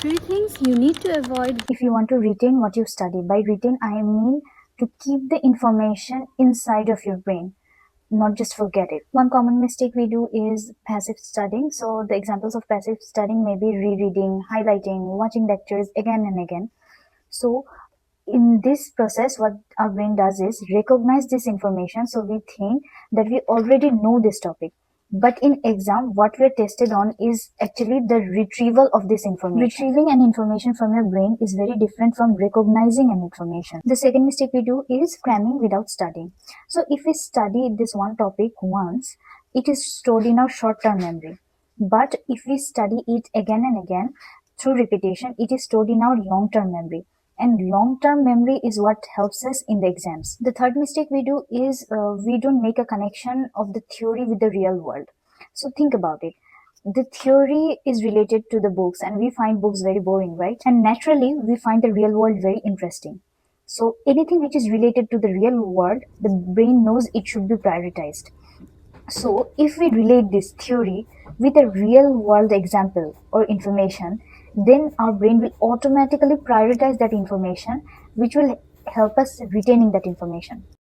Three things you need to avoid if you want to retain what you study. By retain, I mean to keep the information inside of your brain, not just forget it. One common mistake we do is passive studying. So the examples of passive studying may be rereading, highlighting, watching lectures again and again. So in this process, what our brain does is recognize this information. So we think that we already know this topic. But in exam, what we're tested on is actually the retrieval of this information. Retrieving an information from your brain is very different from recognizing an information. The second mistake we do is cramming without studying. So if we study this one topic once, it is stored in our short-term memory. But if we study it again and again through repetition, it is stored in our long-term memory. And long-term memory is what helps us in the exams. The third mistake we do is we don't make a connection of the theory with the real world. So think about it. The theory is related to the books and we find books very boring, right? And naturally, we find the real world very interesting. So anything which is related to the real world, the brain knows it should be prioritized. So if we relate this theory with a real world example or information, then our brain will automatically prioritize that information, which will help us retaining that information.